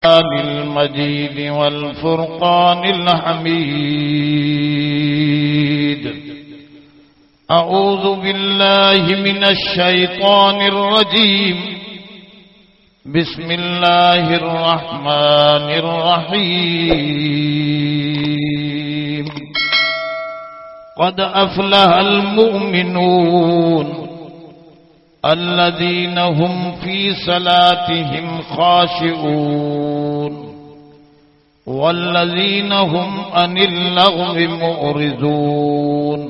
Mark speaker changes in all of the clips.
Speaker 1: المجيد والفرقان الحميد. أعوذ بالله من الشيطان الرجيم. بسم الله الرحمن الرحيم. قد أفلح المؤمنون الذين هم في صلاتهم خاشعون والذين هم عن اللغو معرضون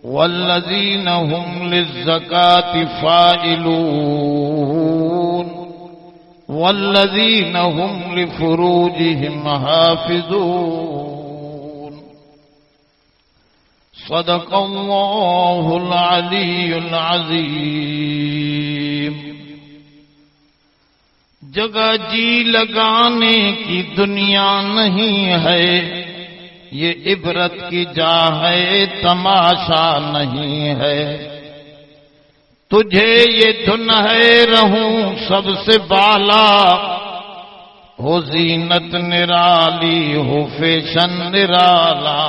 Speaker 1: والذين هم للزكاة فاعلون والذين هم لفروجهم حافظون. صدق الله العلي العظيم. जगह जी लगाने की दुनिया नहीं है, ये इबरत की जा है, तमाशा नहीं है। तुझे ये धुन है रहूं सबसे बाला, हो जीनत निराली हो फैशन निराला।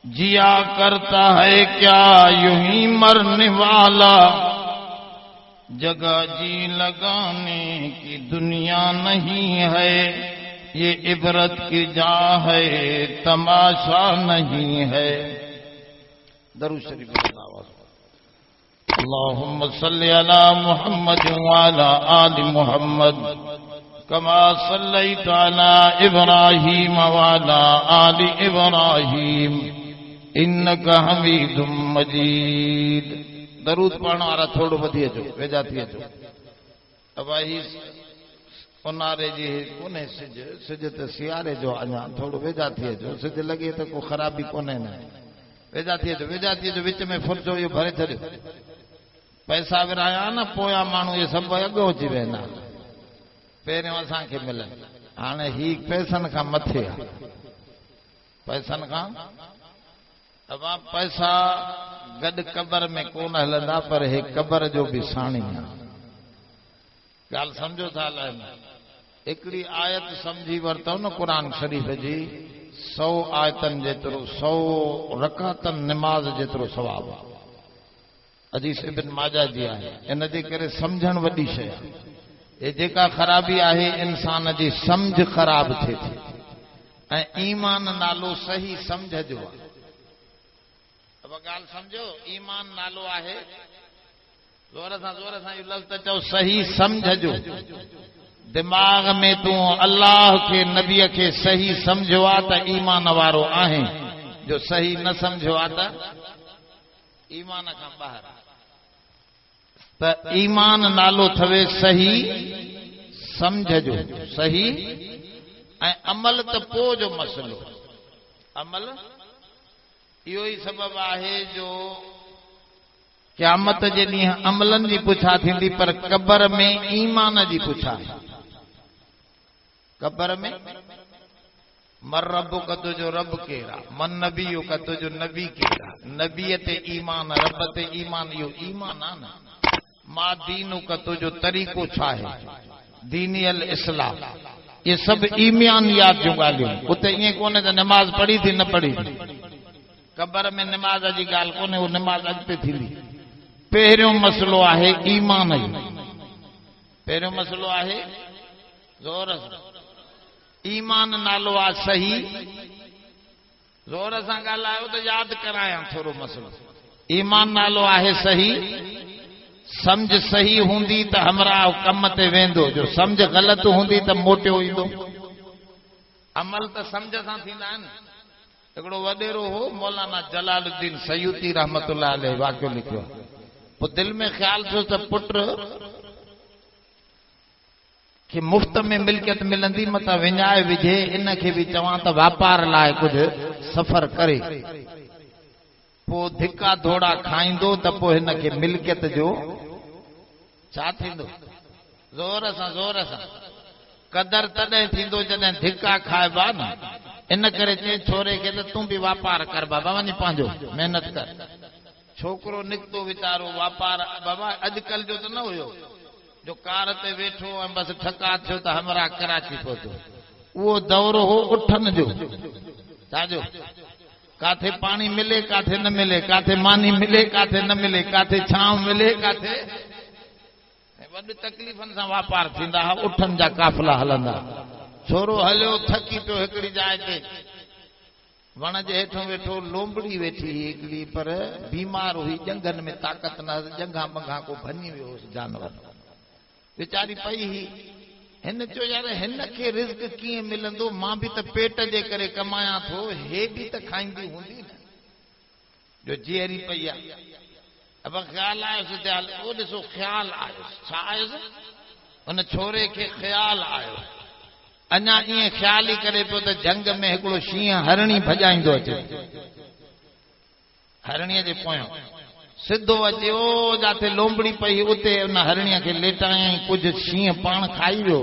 Speaker 1: जिया करता है क्या यूं ही मरने वाला, जगह जी लगाने की दुनिया नहीं है, ये इबरत की जा है, तमाशा नहीं है। दरूद शरीफ आवाज। अल्लाहुम्मा सल्ली अला मुहम्मद व अला आलि मुहम्मद कमा सल्लैता अला इब्राहीम व अला आलि इब्राहीम इन्नका हमीदुम मजीद। दरूद पढ़ण वारा थोड़ो वधी अचो, वेझा थी अचो। अबाही उन्हारे जी कोन्हे सिज, सिज त सियारे जो अञा थोड़ो वेझा थी अचो। सिज लॻे त को ख़राबी कोन्हे न, वेझा थी अचो, वेझा थी अचो। विच में फुर्सो इहो भरे छॾियो। पैसा विराया न, पोयां माण्हू इहे सभु अॻु अची वेंदा। पहिरियों असांखे मिलनि, हाणे ही पैसनि खां मथे आहे, पैसनि खां। अबा पैसा गॾु क़बर में कोन हलंदा, पर हे क़बर जो बि साणी आहे। ॻाल्हि सम्झो था अलाए। हिकिड़ी आयत सम्झी वरितव न क़ुरान शरीफ़ जी, 100 आयतनि जेतिरो, 100 रकातनि निमाज़ जेतिरो सवाबु आहे। हदीस इब्न माजा जी आहे। इन जे करे सम्झण वॾी शइ आहे। हे जेका ख़राबी आहे इंसान जी सम्झ ख़राब थिए थी, ऐं ईमान नालो सही सम्झ जो आहे। अब ॻाल्हि सम्झो, ईमान नालो आहे, ज़ोर सां इहो लफ़्ज़ त चओ, सही सम्झ जो। दिमाग़ में तूं अल्लाह खे नबीअ खे सही सम्झो आहे त ईमान वारो आहे, जो सही न सम्झो आहे त ईमान खां ॿाहिरि। त ईमान नालो थवे सही सम्झ जो, सही ऐं अमल त पोइ जो मसलो। अमल इहो ई सबबु आहे जो क़यामत जे ॾींहुं अमलनि जी पुछा थींदी, पर क़बर में ईमान जी पुछा। क़बर में मर रब का तुझो रब केरा, मन नबी का तुझो नबी केरा। नबीअ ते ईमान, रब ते ईमान, इहो ईमान आहे न। मा दीनु का तुझो तरीक़ो छा आहे, दीनी अल इस्लाम। ये सभु ईमानियात जूं ॻाल्हियूं। उते ईअं कोन्हे त निमाज़ पढ़ी थी न पढ़ी थी। क़बर में निमाज़ जी ॻाल्हि कोन्हे, उहो निमाज़ अॻिते थींदी। पहिरियों मसलो आहे ईमान जो। पहिरियों मसलो आहे ज़ोर सां ईमान नालो आहे सही। ज़ोर सां ॻाल्हायो त यादि करायां थोरो मसलो। ईमान नालो आहे सही। सम्झ सही हूंदी त हमरा कम ते वेंदो, जो सम्झ ग़लति हूंदी त मोटियो ईंदो। अमल त सम्झ सां थींदा आहिनि। हिकिड़ो वॾेरो हो मौलाना जलालुद्दीन सयूती रहमतुल्लाह अलैह वाक़ियो लिखियो। पोइ दिलि में ख़्यालु थियो त पुट खे मुफ़्त में मिल्कियत मिलंदी, मथां विञाए विझे, इन खे बि चवां त वापार लाइ कुझु सफ़र करे। पोइ धिका धोड़ा खाईंदो त पोइ हिन खे मिल्कियत जो छा थींदो? ज़ोर सां कदर तॾहिं थींदो जॾहिं धिका खाइबा न। इन करे चई छोरे खे त तूं बि वापार कर बाबा, वञी पंहिंजो महिनत कर। छोकिरो निकितो वीचारो वापार, बाबा अॼुकल्ह जो त न हुयो, जो कार ते वेठो ऐं बस ठका थियो त हमरा कराची पहुतो। वो दौर हो उठन जो, छाजो काथे पानी मिले काथे न मिले, काथे मानी मिले काथे न मिले, काथे छांव मिले काथे वॾी तकलीफ़न सां वापार थींदा, उठन जा काफ़िला हलंदा। छोरो हलियो थकी पियो हिकिड़ी जाइ ते, वण जे हेठों वेठो, लोंबड़ी वेठी हिकिड़ी, पर बीमार हुई, जंगन में ताक़त न, जंघा मंघा को भञी वियो हुअसि जानवर, वीचारी पई ही। हिन चयो यार हिन खे रिज़्क कीअं मिलंदो, मां बि त पेट जे करे कमायां थो, हे बि त खाईंदी हूंदी न, जो जीअरी पई आहे। अब ख्याल आयुसि दयाल, वो ॾिसो ख्याल आयुसि, छा आयुसि, हुन छोरे खे ख्याल आयो। अञा ईअं ख्याल ई करे पियो त जंग में हिकिड़ो शींहं हरणी भॼाईंदो अचे, हरणीअ जे पोयां सिधो अचे, ओ जाते लोंबड़ी पई उते उन हरणीअ खे लेटायईं। कुझु शींहं पाण खाई वियो,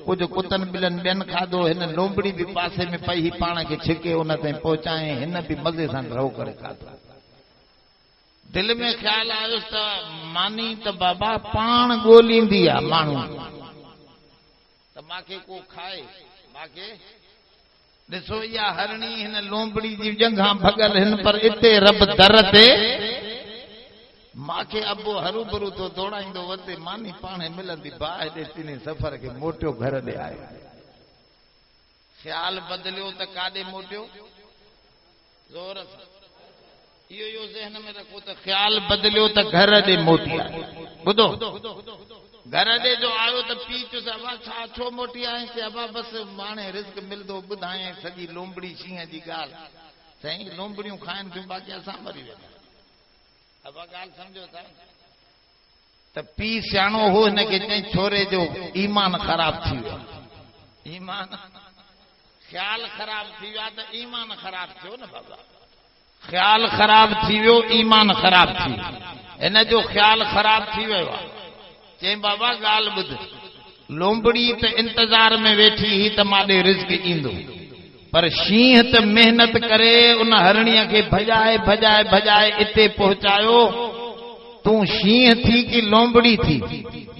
Speaker 1: कुझु कुतनि ॿिलनि ॿियनि खाधो, हिन लोंबड़ी बि पासे में पई पाण खे छिके उन ताईं पहुचायईं, हिन बि मज़े सां रहो करे खाधो। दिल में ख्याल आयुसि त मानी त बाबा पाण ॻोल्हींदी आहे माण्हू, त मांखे को खाए, मांखे ॾिसो इहा हरणी हिन लोंबड़ी जी जंघां भॻल हिन, पर इते रब दर ते मांखे अबो हरू भरू तो दौड़ाईंदो वते, मानी पाणे मिलंदी, बाहि ॾे तिने सफ़र खे मोटियो घर ॾे आयो। ख्याल बदिलियो त काॾे मोटियो, ज़ोर सां इहो ज़हन में रखो त ख्याल बदिलियो त घर ॾे मोटी आयो। ॿुधो, घर ॾे जो आयो त पीउ चयुसि अबा छा छो मोटी आहीं, चई अबा बसि हाणे रिज़्क मिलंदो, ॿुधायईं सॼी लोंबड़ी शींहं जी ॻाल्हि। साईं लोंबड़ियूं खाइनि थियूं, बाक़ी असां मरी वेंदा। अब ॻाल्हि सम्झो था त पीउ सियाणो हो, हिनखे चई छोरे जो ईमान ख़राब थी वियो, ईमान ख्याल ख़राब थी वियो त ईमान ख़राब थियो न बाबा, ख्याल ख़राब थी वियो, ईमान ख़राब थी वियो, हिन जो ख्याल ख़राब थी वियो आहे। चई बाबा ॻाल्हि ॿुध, लोंबड़ी त इंतज़ार में वेठी ही त माॾे रिज़्क ईंदो, पर शींहं त मेहनत करे उन हरणीअ खे भॼाए भॼाए भॼाए इते पहुचायो। तूं शींहं थी कि लोंबड़ी थी?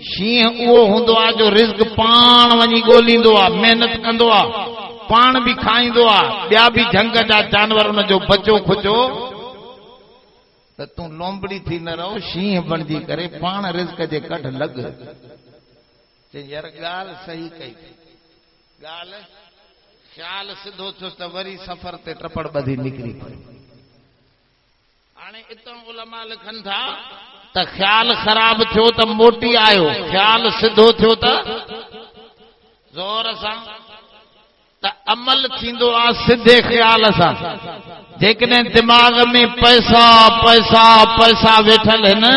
Speaker 1: शींहं उहो हूंदो आहे जो रिज़्क पाण वञी ॻोल्हींदो आहे, मेहनत कंदो आहे, पाण बि खाईंदो आहे, ॿिया बि झंग जा जानवर उन जो बचो खुचो। त तूं लोंबड़ी थी न रहो, शींहं बणिजी करे पाण रिज़्क जे कढ लॻ। चई यार ॻाल्हि सही कई, ॻाल्हि ख्याल सिधो थियुसि त वरी सफ़र ते टपड़ ॿधी निकिरी पई। हाणे इतां उलमा लिखनि था त ख्याल ख़राब थियो त मोटी आयो, ख्याल सिधो थियो त ज़ोर सां, त अमल थींदो आहे सिधे ख्याल सां। जेकॾहिं दिमाग़ में पैसा पैसा पैसा वेठल आहिनि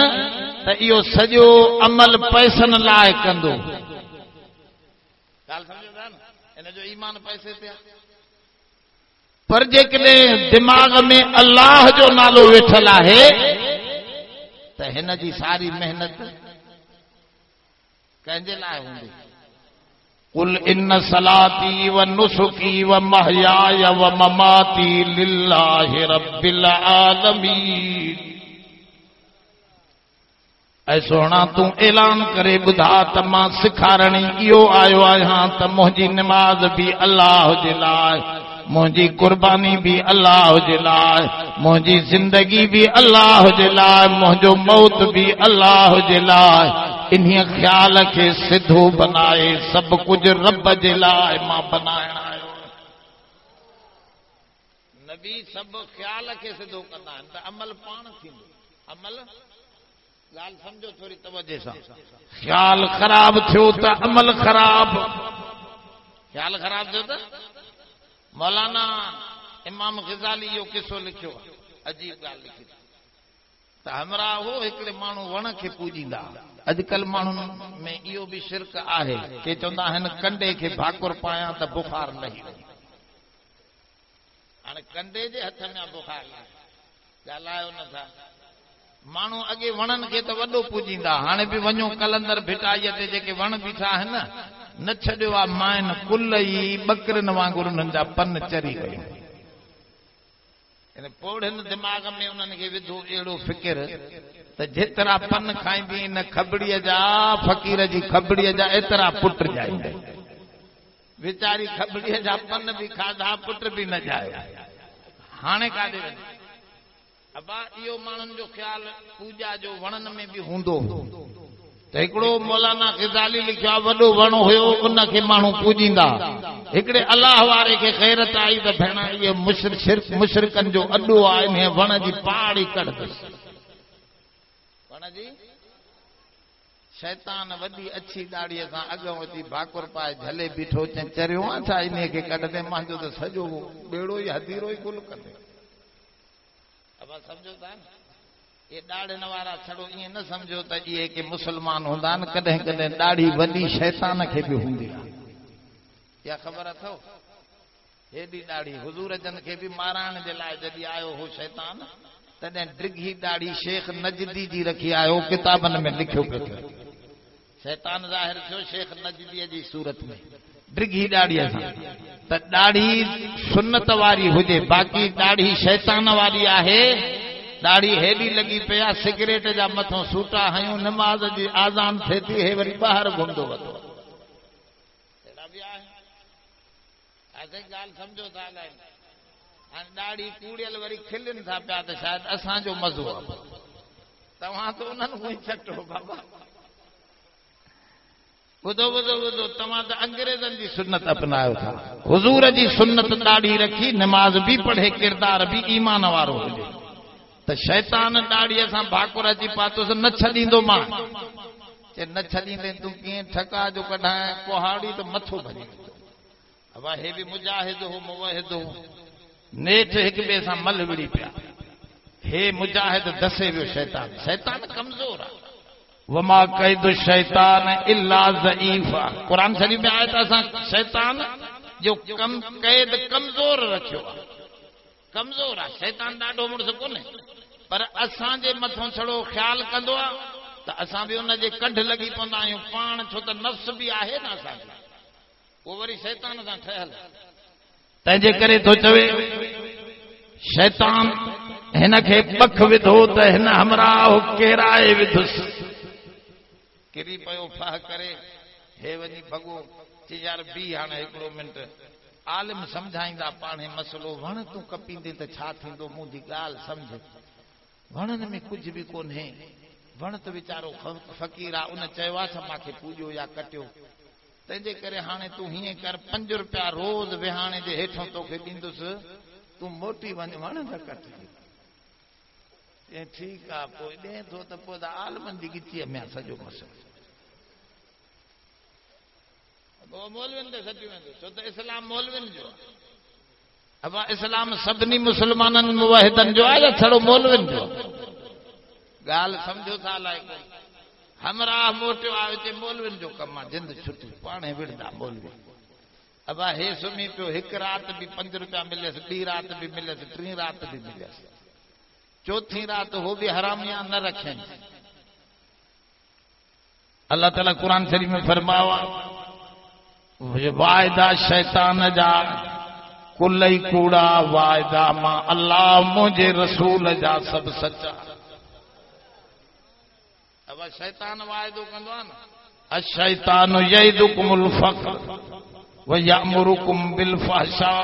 Speaker 1: त इहो सॼो अमल पैसनि लाइ कंदो। ॻाल्हि सम्झो था न, हिन जो ईमान पैसे ते आहे। पर जेकॾहिं दिमाग़ में अल्लाह जो नालो वेठल आहे त हिन जी सारी मेहनत कंहिंजे लाइ हूंदी? कुल इन सलाती व नुसुकी व महयाय व ममाती लिल्लाहि रब्बिल आलमीन। ऐं सोना तूं ऐलान करे ॿुधा त मां सेखारणी इहो आयो आहियां त मुंहिंजी निमाज़ बि अल्लाह जे लाइ, मुंहिंजी कुर्बानी बि अल्लाह जे लाइ, मुंहिंजी ज़िंदगी बि अल्लाह जे लाइ, मुंहिंजो मौत बि अल्लाह जे लाइ। इन्हीअ ख्याल खे सिधो बनाए सभु कुझु रब जे लाइ मां बनाइण आयो। नबी सभु ख्याल खे सिधो कंदा आहिनि त अमल पाण थींदो। अमल, ॻाल्हि सम्झो थोरी तवजे सां। ख्याल ख़राब थियो त अमल ख़राब, ख्याल ख़राब थियो त मौलाना इमाम ग़ज़ाली इहो किसो लिखियो आहे, अजीब ॻाल्हि लिखी त हमरा हो हिकिड़े माण्हू वण खे पूजींदा। अॼुकल्ह माण्हुनि में इहो बि शिरक आहे, के चवंदा आहिनि कंडे खे भाकुर पायां त बुखार लही वञे। हाणे कंडे जे हथ में बुखार लहे, ॻाल्हायो नथा। माण्हू अॻे वणनि खे त वॾो पूजींदा, हाणे बि वञो कलंदर भिटाईअ ते जेके वण बीठा आहिनि न छॾियो आहे माइन कुल ई ॿकरनि वांगुरु उन्हनि जा पन चरी विया। इन पोड़न दिमाग में उन्हनि खे विधो अहिड़ो फिकिर त जेतिरा पन खाईंदी इन खबड़ीअ जा फ़क़ीर जी खबड़ीअ जा एतिरा पुट जाईंदा वीचारी खबड़ीअ जा पन बि खाधा पुट बि न जायो हाणे काॾे वञे अबा इहो माण्हुनि जो ख़्यालु पूॼा जो वणनि में बि हूंदो त हिकिड़ो मौलाना ग़ज़ाली लिखियो आहे वॾो वण हुयो उनखे माण्हू पूॼींदा हिकिड़े अलाह वारे खे ग़ैरत आई त भेण इहो मुशरिकनि जो अॾो आहे इन वण जी पहाड़ी कढंदुसि वण जी शैतान वॾी अछी ॾाड़ीअ सां अॻियां अची भाकुर पाए झले बीठो चरियो आहे छा इन खे कढंदे मुंहिंजो त सॼो ॿेड़ो ई हदीरो ई गुल कंदे अब सम्झो था न ये ॾाड़नि वारा छड़ो ईअं न सम्झो त इहे के मुस्लमान हूंदा आहिनि कॾहिं कॾहिं ॾाढी वॾी शैतान खे बि हूंदी आहे इहा ख़बर अथव हेॾी ॾाढी हुज़ूर जन खे बि माराइण जे लाइ जॾहिं आयो हो शैतान तॾहिं डिघी ॾाढी शेख नजदी जी रखी आयो किताबनि में लिखियो पियो थियो शैतान ज़ाहिर थियो शेख नजदीअ जी सूरत में डिघी ॾाड़ीअ सां त ॾाढी सुन्नत वारी हुजे बाक़ी ॾाढी शैतान वारी आहे ॾाढी हेॾी लॻी पिया सिगरेट जा मथां सूटा हयूं नमाज़ जी आज़ान थिए थी हे वरी ॿाहिरि घुमंदो वतो अहिड़ा बि आहिनि असां ॻाल्हि सम्झो था ॻाल्हि हाणे ॾाढी कूड़ियल वरी खिलनि था पिया त शायदि असांजो मज़ो आहे तव्हां त उन्हनि खां ई छटो बाबा ॿुधो ॿुधो ॿुधो तव्हां त अंग्रेज़नि जी सुन्नत अपनायो था हुज़ूर जी सुन्नत ॾाढी रखी नमाज़ बि पढ़े किरदार बि ईमान वारो हुजे त शैतान ॾाड़ीअ सां भाकुर अची पातोसि न छॾींदो मां चए न छॾींदे तूं कीअं ठका जो कढाए कुहाड़ी त मथो भॼी अब हे बि मुजाहिद हो मुवहिद हो नेठ हिक ॿिए सां मल विड़ी पिया हे मुजाहिद दसे वियो शैतान शैतान कमज़ोर आहे वमा कैदु शैतान इल्ला ज़ईफ़ क़ुरान शरीफ में आयत असां शैतान जो कैद कमज़ोर रखियो आहे कमज़ोर आहे शैतान ॾाढो मुड़ुसु कोन्हे पर असांजे मथां छड़ो ख़्यालु कंदो आहे त असां बि उन जे कंढ लॻी पवंदा आहियूं पाण छो त नफ़्स बि आहे न असांखे उहो वरी शैतान सां ठहियल तंहिंजे करे थो चवे शैतान हिन खे पख विधो त हिन हमराह केराए विधुसि किरी पियो फाह करे हे वञी भॻो चई यार बी हाणे हिकिड़ो मिंट आलिम सम्झाईंदा पाणे मसलो वण तूं कपींदे त छा थींदो मुंहिंजी ॻाल्हि सम्झ वणनि में कुझु बि कोन्हे वण त वीचारो फ़क़ीर आहे उन चयो आहे छा मूंखे पूॼो या कटियो तंहिंजे करे हाणे तूं हीअं कर 5 रुपया रोज़ विहाणे जे हेठां तोखे ॾींदुसि तूं मोटी वञ वण न कट ठीकु आहे पोइ ॾे थो त पोइ त आलमनि जी गिचीअ में आहे सॼो मसलो मौलवियुनि ते सॾियो वेंदो छो त इस्लाम मौलवियुनि जो आहे अब इस्लाम सभिनी मुस्लमाननि मुवाहिदनि जो आहे या छड़ो मौलवियुनि जो ॻाल्हि सम्झो था अलाए कोन हमराह मोटियो आहे चए मौलवियुनि जो कमु आहे जिंद छुटी पाणे विढ़ंदा मौलवी अब हे सुम्ही पियो हिकु राति बि 5 रुपया मिलियसि ॿी राति बि मिलियसि 3 राति बि मिलियसि चौथी राति हो बि हरामिया न रखनि अल्लाह ताला कुरान शरीफ में फरमायो आहे वायदा शैतान जा कुल ई कूड़ा वायदा मां अल्लाह मुंहिंजे रसूल जा सभु सचा अब शैतान वाइदो कंदो आहे न अशैतान यइदुकुमुल फ़क़्र व यअमुरुकुम बिल फ़हशा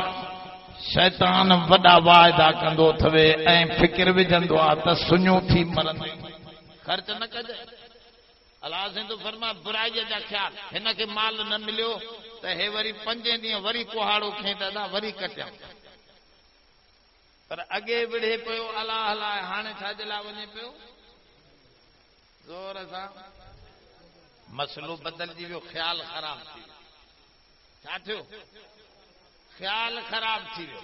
Speaker 1: शैतान वॾा वाइदा कंदो अथवे ऐं फिकिर विझंदो आहे त सुञो थी मरंदे ख़र्च न कजे अलाह सिंधु फरमा बुराईअ जा ख़्याल हिन खे माल न मिलियो त हे वरी 5 ॾींहं वरी कुहाड़ो खई दादा वरी कटिया पर अॻे विढ़े पियो अलाह लाइ हाणे छाजे लाइ वञे पियो ज़ोर सां मसलो बदलजी वियो ख़्याल ख़राब थी वियो छा थियो ख़्याल ख़राब थी वियो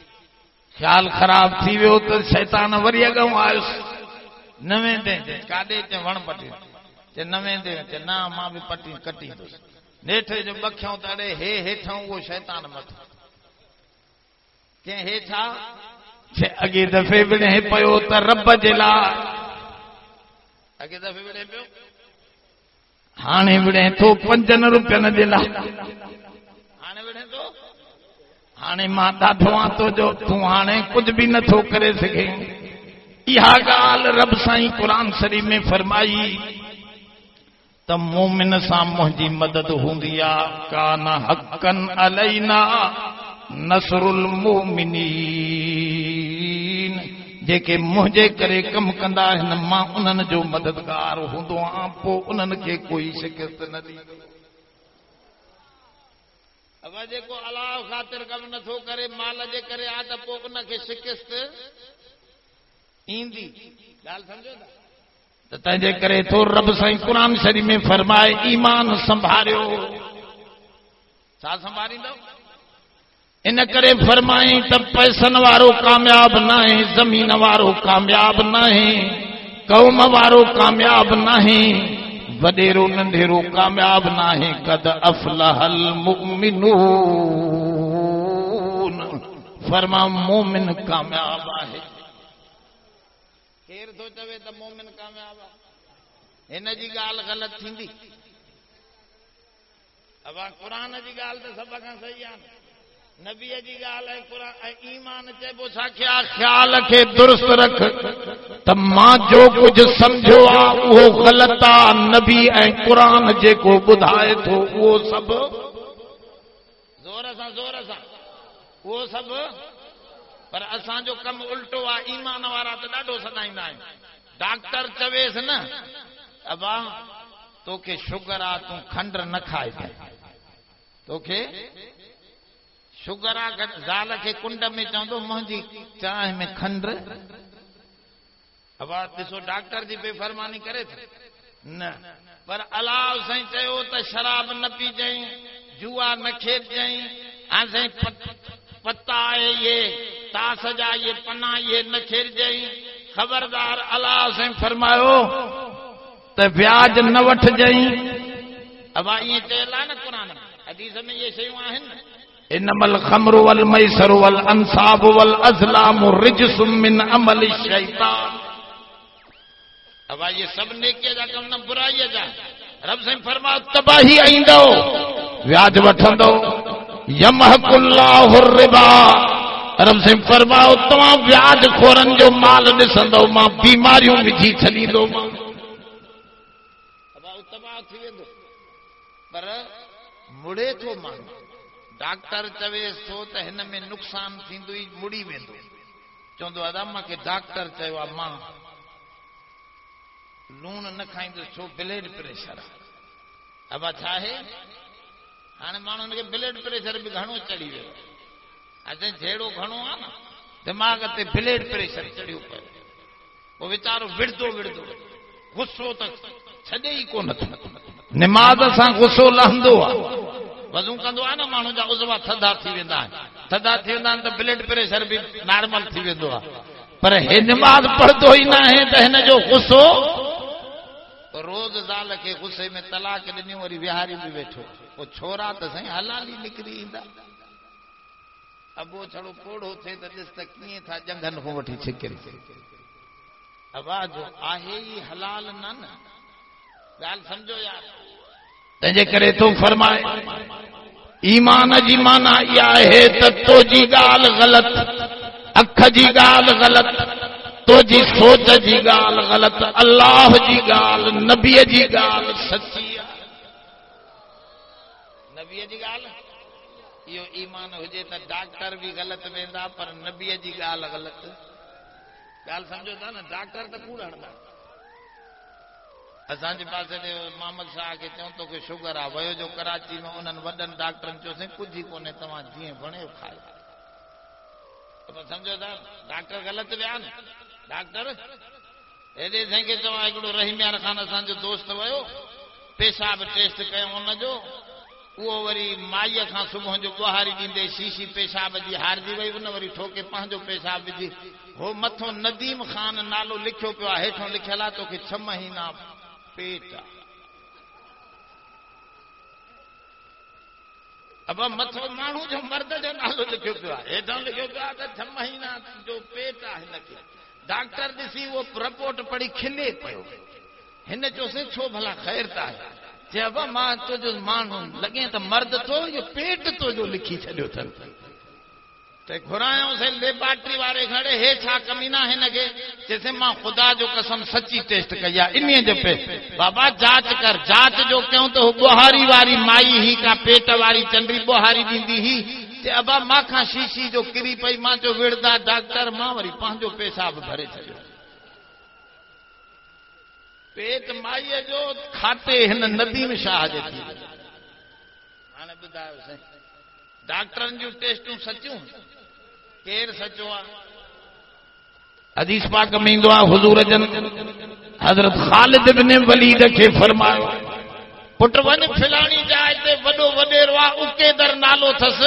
Speaker 1: ख़्याल ख़राब थी वियो त शैतान वरी अॻियां आयुसि न वेंदे काॾे च वण पटी चे न वेंदे चे न मां बि पटी कटींदुसि नेठे जो बखियों त अड़े हे हेठां उहो शैतान मथो कंहिं हेठा चे अॻे दफ़े विढ़े पियो त रब जे लाइ अॻे दफ़े विढ़े पियो हाणे विढ़े थो 5 रुपयनि जे लाइ हाणे विढ़े थो हाणे मां ॾाढो आं तो जो तूं हाणे कुछ भी नथो करे सघे। इहा ॻाल्हि रब साईं क़ुरान शरीफ़ में फरमाई त मोमिन सां मुंहिंजी मदद हूंदी आहे। कान हक़न अलैना नसरुल मोमिनीन, जेके मुंहिंजे करे कम कंदा आहिनि मां उन्हनि जो मददगार हूंदो आहियां, पोइ उन्हनि खे कोई शिकस्त न ॾींदो। अब जेको अलाह ख़ातिर कम नथो करे माल जे करे आ त पोइ उनखे शिकस्त ईंदी। ॻाल्हि सम्झो था? त तंहिंजे करे थो रब साईं क़ुरान शरीफ़ में फरमाए ईमान संभारियो। छा संभालींदो? इन करे फरमाई त पैसनि वारो कामयाब न आहे, ज़मीन वारो कामयाब न आहे, क़ौम वारो कामयाब न आहे, वडेरो नंढेरो कामयाब न आहे। कद अफलहल मुमिनून, फरमा मोमिन कामयाब आहे। केर थो चवे त मोमिन कामयाब आहे? हिन जी ॻाल्हि ग़लति थींदी? अब क़ुरान जी ॻाल्हि त सभ खां सही आहे। नबीअ जी ॻाल्हि ऐं क़ुरान ऐं ईमान चइबो छा ख्याल ख्याल खे दुरुस्त रख त मां जो कुझु सम्झो आहे उहो ग़लति आहे। नबी ऐं क़ुरान जेको ॿुधाए थो उहो सभु ज़ोर सां उहो सभु, पर असांजो कमु उल्टो आहे। ईमान वारा त ॾाढो सदाईंदा आहिनि। डॉक्टर चवेसि न अबा तोखे शुगर आहे, तूं खंड न खाइजांइ, तोखे शुगर आहे। ज़ाल खे कुंड में चवंदो मुंहिंजी चांहि में खंड। अब ॾिसो डॉक्टर जी बेफ़रमानी करे थो न, पर अलाह साईं चयो त शराब न पीजांइ, जुआ न खेॾजांइ, हां साईं पत्ता आहे ये ताश जा ये पना ये न खेॾजांइ। ख़बरदार अलाह साईं फरमायो त ब्याज न वठजांइ। अब ईअं चयल आहे न क़ुरान में, हदीस में इहे शयूं आहिनि। इनमल खमरु वल मैसरु वल अंसाब वल अज़लाम रिजसुम मिन अमल शैतान। अब ये सब नेकीअ जा कम न बुराईअ जा। रब साईं फरमायो तबाही आईंदो, व्याज वठंदो। यमहकुल्लाहु रिबा, रब साईं फरमायो तव्हां व्याज खोरनि जो माल ॾिसंदो मां बीमारियूं विझी छॾींदो मां। अब तबाह थी वेंदो, पर मुड़े थो माण्हू। डॉक्टर चवेसि थो त हिन में नुक़सान थींदो, ई मुड़ी वेंदो। चवंदो अदा मूंखे डॉक्टर चयो आहे मां लूण न खाईंदुसि छो ब्लड प्रेशर आहे। अब छा आहे हाणे माण्हुनि खे ब्लड प्रेशर बि घणो चढ़ी वियो। असां जहिड़ो घणो आहे न दिमाग़ ते ब्लड प्रेशर चढ़ियो पियो। पोइ वीचारो विड़दो गुस्सो त छॾे ई कोन थो। निमाज़ सां गुस्सो लहंदो आहे, वज़ू कंदो आहे न माण्हू जा उज़वा थधा थी वेंदा आहिनि त ब्लड प्रेशर बि नॉर्मल थी वेंदो आहे। पर हे निमाज़ पढ़ंदो ई न आहे त हिन जो गुस्सो। रोज़ ज़ाल खे गुस्से में तलाक ॾिनियूं, वरी विहारी बि वेठो। पोइ छोरा त साईं हलाली निकिरी ईंदा। अबो छड़ो पोड़ो थिए त ॾिस त कीअं था जंगनि खां वठी छिकिरी। आवाज़ आहे ई हलाल न ॻाल्हि सम्झो यार। तंहिंजे करे तूं फरमाए ईमान जी माना इहा आहे त तुंहिंजी ॻाल्हि ग़लति, अख जी ॻाल्हि ग़लति, तुंहिंजी सोच जी ॻाल्हि ग़लति, अल्लाह जी ॻाल्हि नबीअ जी ॻाल्हि सची आहे। नबीअ जी ॻाल्हि इहो ईमान हुजे त डॉक्टर बि ग़लति वेंदा, पर नबीअ जी ॻाल्हि ग़लति। ॻाल्हि सम्झो था न, डॉक्टर त कूड़ हणंदा। असांजे पासे मोहम्मद शाह खे चऊं तोखे शुगर आहे, वियो जो कराची में उन्हनि वॾनि डॉक्टरनि चयोसीं कुझु ई कोन्हे, तव्हां जीअं वणियो खायो। सम्झो था डॉक्टर ग़लति विया न। डॉक्टर हेॾे साईं खे चवां हिकिड़ो रहीमियार ख़ान असांजो दोस्त वियो, पेशाब टेस्ट कयूं हुनजो, उहो वरी माईअ खां सुबुह जो ॿुहारी ॾींदे शीशी पेशाब जी हारजी वई, उन वरी ठोके पंहिंजो पेशाब विझी। हो मथो नदीम ख़ान नालो लिखियो पियो आहे, हेठों लिखियल आहे तोखे 6 महीना पेट आहे। अब मथो माण्हू जो मर्द जो नालो लिखियो पियो आहे, हेठों लिखियो पियो आहे त 6 महीना जो पेट आहे हिनखे। डॉक्टर ॾिसी उहो रिपोर्ट पढ़ी खिले पियो। हिन चयोसीं छो भला ख़ैर त आहे? चइबो मां तुंहिंजो माण्हू लॻे त मर्द तो, इहो पेट तुंहिंजो लिखी छॾियो अथनि। ते घुरायों से लेबार्टरी वारे खड़े हे छा कमीना है नगे जैसे मां खुदा जो कसम सच्ची टेस्ट कया इन्हीं जे पे बाबा जांच कर जांच जो क्यों तो बोहारी वारी माई ही का पेट वारी चंद्री बोहारी दींदी ही ते अबा मां खां शीशी जो किरी पई मां जो विड़दा डॉक्टर मां वरी पंहिंजो पेशाब भरे छॾियो पेट माई जो खाते हिन नदीम शाह जे थी हाणे ॿुधायो साईं डॉक्टरनि जूं टेस्टूं सचियूं केर सचो आहे हदीस पाक में ईंदो आहे हुजूर जन हज़रत ख़ालिद इब्न वलीद खे फरमायो पुट वञ फिलाणी जाइ ते वॾो वॾेरो आहे उकेदर नालो अथस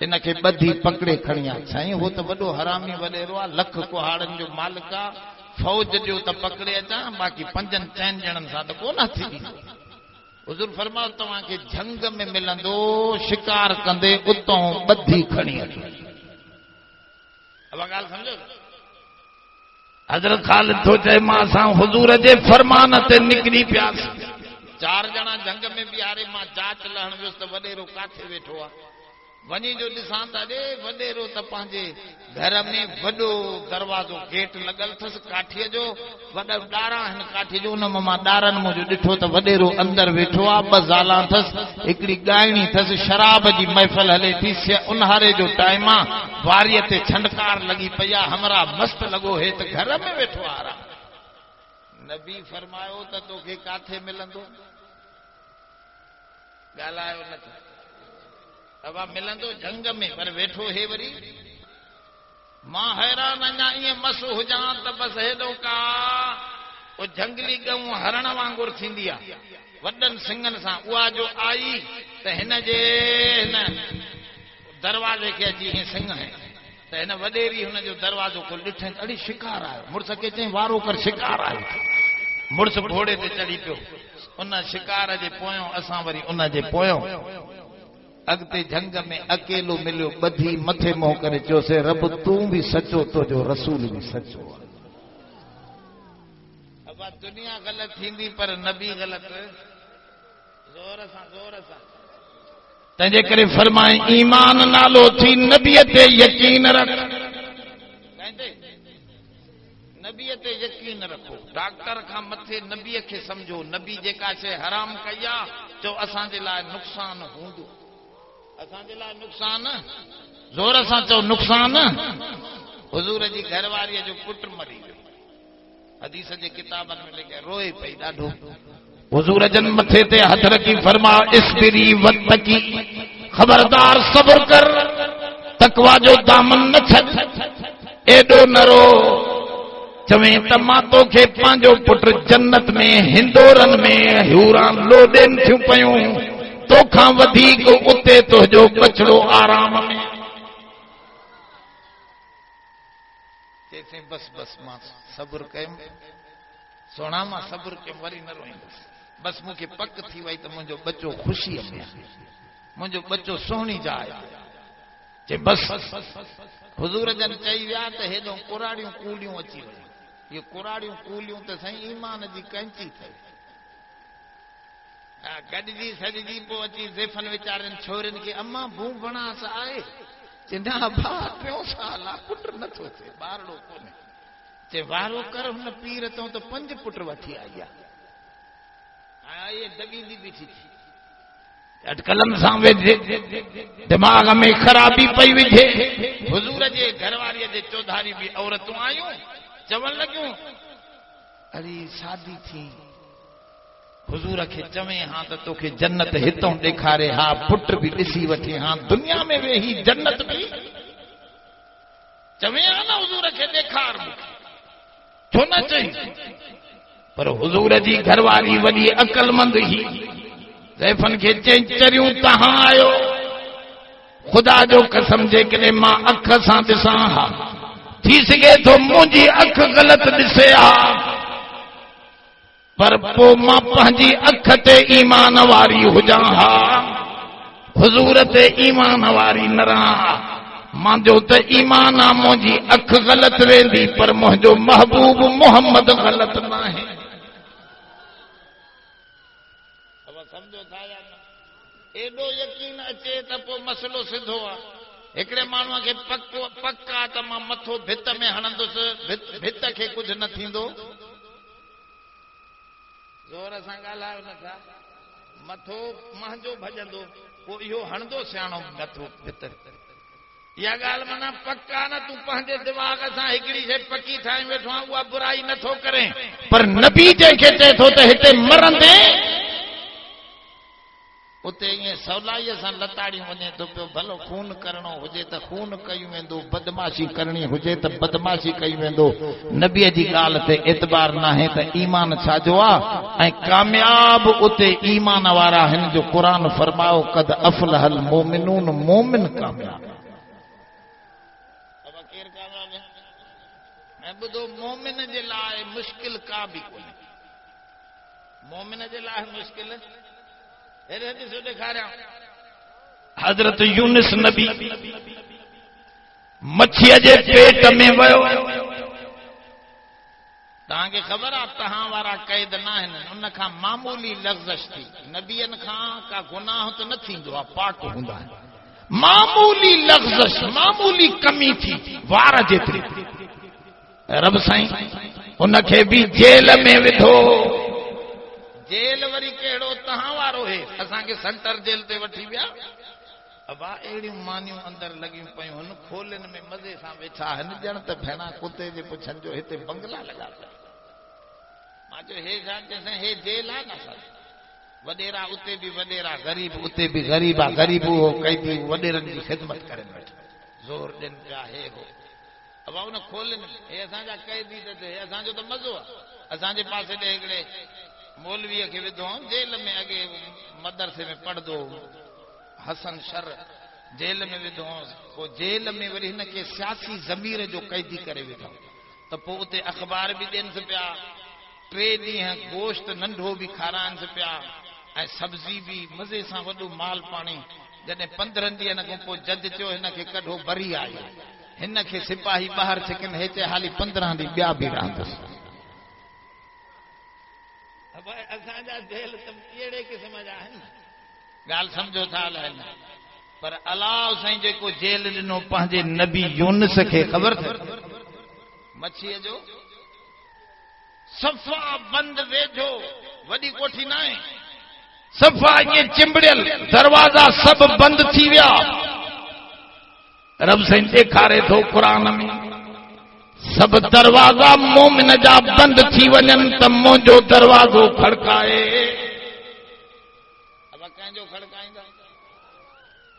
Speaker 1: इनखे ॿधी पकड़े खणी आ साईं हो त वॾो हरामी वॾेरो आहे लख कुहाड़नि जो मालिक आहे फौज जो त पकड़े अचां बाक़ी 5-6 ॼणनि सां त कोन थी हुजूर फरमाओ तव्हांखे झंग में मिलंदो शिकार कंदे उतों ॿधी खणी अचो अब ॻाल्हि सम्झो हज़रत ख़ालिद थो चए मां असां हुजूर जे फरमान ते निकिरी पियासीं 4 ॼणा झंग में बीहारे मां जांच लहण वियुसि त वॾेरो काथे वेठो आहे वञी जो ॾिसां त ॾे वॾेरो त पंहिंजे घर में वॾो दरवाज़ो गेट लॻल अथसि काठीअ जो वॾा ॾारा आहिनि काठी जो उन मां ॾारनि मुंहिंजो ॾिठो त वॾेरो अंदरि वेठो आहे 2 ज़ालां अथसि हिकिड़ी ॻाइणी अथसि शराब जी महफ़िल हले थी उन्हारे जो टाइम आहे वारीअ ते छंडकार लॻी पई आहे हमरा मस्त लॻो हे त घर में वेठो आहे आराम नबी फरमायो त तोखे काथे मिलंदो ॻाल्हायो न अब मिलंदो झंग में पर वेठो हे वरी मां हैरान अञा ईअं मस हुजां त बसि हेॾो का वो झंगली गऊं हरण वांगुरु थींदी आहे वॾनि सिंगनि सां उहा जो आई त हिन जे हिन दरवाज़े खे अची हीअं सिंग है त हिन वॾेरी हुन जो दरवाज़ो खोल ॾिठे ॾाढी शिकार आयो मुड़ुस खे चई वारो कर शिकार आयो मुड़ुस घोड़े ते चढ़ी पियो उन शिकार जे पोयों असां वरी उन जे पोयों अॻिते झंग में अकेलो मिलियो ॿधी मथे मोह करे चयोसि रब तूं बि सचो तुंहिंजो रसूल बि सचो आहे अब दुनिया ग़लति थींदी पर नबी ग़लति ज़ोर सां तंहिंजे करे फरमाए ईमान नालो थी नबीअ ते यकीन रख नबीअ ते यकीन रखो डॉक्टर खां मथे नबीअ खे सम्झो नबी जेका शइ हराम कई आहे चओ असांजे लाइ नुक़सान हूंदो असांजे लाइ नुक़सान ज़ोर सां चओ नुक़सान हुजूर जी घरवारीअ जो पुट मरी वियो हदीस जे किताबनि में लिखियो रोए पई ॾाढो हुजूर जन मथे ते हथ रखी फरमा इस्बिरी वतकी खबरदार सब्र कर तकवा जो दामन न छॾ एॾो न रो चवें त मां तोखे पंहिंजो पुट जन्नत में हिंदोरनि में ह्यूरां लोॾेन थियूं पयूं तोखां वधीक उते तुंहिंजो बछड़ो आराम में चइसि बस मां सब्र कयुमि सोना मां सब्र कयुमि वरी न रोईंदुसि बस मूंखे पक थी वई त मुंहिंजो बच्चो ख़ुशीअ में आहे मुंहिंजो बच्चो सुहिणी जाइ चए बस हुजूर जन चई विया त हेॾो कुराड़ियूं कूलियूं अची वयूं ये कुराड़ियूं कूलियूं त साईं ईमान जी कैंची थई गॾजी सॼजी पोइ अची ज़ेफन वीचारनि छोरियुनि खे अम्मा भू भणास आहे चए न भाउ 5 साल आहे पुट नथो थिए ॿारड़ो कोन्हे चए वारो कर हुन पीर तो त 5 पुट वठी आई आहे इहे दॿींदी बीठी थी अटकलनि सां वेठे दिमाग़ में ख़राबी पई विझे हुजूर जे घरवारीअ जे चौधारी बि औरतूं आयूं चवण लॻियूं अरे शादी थी हुजूर खे चवे हां त तोखे जन्नत हितों ॾेखारे हा पुट बि ॾिसी वठे हां दुनिया में वेही जन्नत बि चवे हा न हुजूर खे ॾेखार छो न चई पर हुजूर जी घरवारी वॾी अकलमंद ही ज़ैफ़न खे चई चरियूं तहां आयो खुदा जो कसम जेकॾहिं मां अख सां ॾिसां हा थी सघे थो मुंहिंजी अख ग़लति ॾिसे हा पर पोइ मां पंहिंजी अख ते ईमान वारी हुजां हा हुजूर ते ईमान वारी न रहां मुंहिंजो त ईमान आहे मुंहिंजी अख ग़लति वेंदी पर मुंहिंजो महबूब मोहम्मद ग़लति न आहे एॾो यकीन अचे त पोइ मसइलो सिधो आहे हिकिड़े माण्हूअ खे पक्का त मां मथो भित में हणंदुसि, भित खे कुझु न थींदो। ज़ोर सां ॻाल्हायो नथा, मथो मुंहिंजो भॼंदो, पोइ इहो हणंदो सियाणो मथो भित। इहा ॻाल्हि माना पक्का न, तूं पंहिंजे दिमाग़ सां हिकिड़ी शइ पकी ठाहे वेठो आहे, उहा बुराई नथो करे। पर नबी जंहिंखे चए थो त हिते मरंदे, उते ईअं सवलाईअ सां लताड़ियूं वञे थो पियो। भलो खून करणो हुजे त खून कयूं वेंदो, बदमाशी करणी हुजे त बदमाशी कई वेंदो। नबीअ जी ॻाल्हि ते एतबार न आहे त ईमान छाजो आहे। ऐं कामयाब उते ईमान वारा आहिनि जो क़ुरान फरमायो कद अफलहल मोमिनून, मोमिन कामयाब। ॿुधो, मोमिन जे लाइ मुश्किल का बि कोन्हे। मोमिन जे लाइ मुश्किल हज़रत यूनुस नबी मच्छीअ जे पेट में वियो। तव्हांखे ख़बर आहे तव्हां वारा क़ैद न आहिनि, उन खां मामूली लग़्ज़श थी, नबियनि खां का गुनाह त न थींदो आहे, पाक हूंदा आहिनि। मामूली लग़्ज़श, मामूली कमी थी वार जेतिरी, रब साईं उनखे बि जेल में विधो। जेल वरी कहिड़ो तव्हां वारो हे, असांखे सेंटर जेल ते वठी विया। अबा अहिड़ियूं मानियूं अंदर लॻियूं पयूं आहिनि, खोलिन में मज़े सां वेठा आहिनि, ॼण त भेणा कुते जे पुछनि जो हिते बंगला लॻा पिया। मां चयो हे छा, चइसि हे जेल आहे न, वॾेरा उते बि वॾेरा, ग़रीब उते बि ग़रीब आहे। ग़रीब उहो कैदी वॾेरनि जी ख़िदमत करे वेठो, ज़ोर ॾियनि पिया हे हो। अब उन खोलिन हे असांजा कैदी त हे असांजो त मज़ो आहे। असांजे पासे ॾे हिकिड़े मौलवीअ खे विधो जेल में, अॻे मदरसे में पढ़ंदो, हसन शर, जेल में विधो। पोइ जेल में वरी हिनखे सियासी ज़मीर जो कैदी करे विधो, त पोइ उते अख़बार बि ॾियनि पिया, 3 ॾींहं गोश्त नंढो बि खाराइनि पिया, ऐं सब्जी बि मज़े सां, वॾो माल पाणी। जॾहिं 15 ॾींहंनि खां पोइ जज चयो हिनखे कढो, बरी आयो। हिनखे सिपाही ॿाहिरि छिकनि, हे चए हाली 15 ॾींहं ॿिया बि रहंदुसि। असांजा जेल त अहिड़े क़िस्म जा आहिनि, ॻाल्हि सम्झो था हलाइनि। पर अलाह साईं जेको जेल ॾिनो पंहिंजे नबी यूनुस खे, ख़बर अथव मच्छीअ जो सफ़ा बंदि वेझो, वॾी कोठी न आहे, सफ़ा ईअं चिंबड़ियल, दरवाज़ा सभु बंदि थी विया। रब साईं ॾेखारे थो क़ुरान में, सब दरवाजा मोमिन जा बंद थी वञनि त मुंहिंजो दरवाज़ो खड़काए। अब कंहिंजो खड़काईंदा?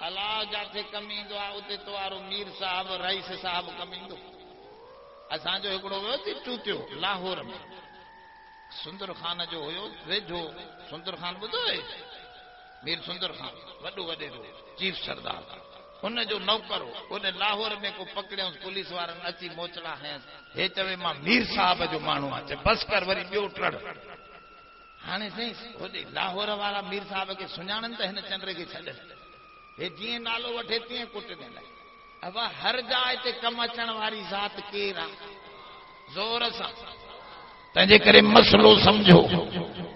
Speaker 1: अलाह जाते कमी ईंदो आहे उते तवारो मीर साहब, रईस साहब कमी ईंदो। असांजो हिकिड़ो वियो थी चूतियो लाहौर में, सुंदर खान जो हुयो वेझो। सुंदर खान ॿुधो आहे? मीर सुंदर खान वॾो वॾेरो चीफ सरदार, उन जो नौकर हो। उन लाहौर में को पकड़ियोसि, पुलिस वारनि अची मोचड़ा हयसि, हे चवे मां मीर साहब जो माण्हू आहे। चए बस कर, वरी ॿियो टड़। हाणे साईं होॾे लाहौर वारा मीर साहब खे सुञाणनि त हिन चंद्र खे छॾनि, हे जीअं नालो वठे तीअं कुटंदे लाइ। अब हर जाइ ते कम अचण वारी ज़ात केरु आहे? ज़ोर सां। तंहिंजे करे मसलो सम्झो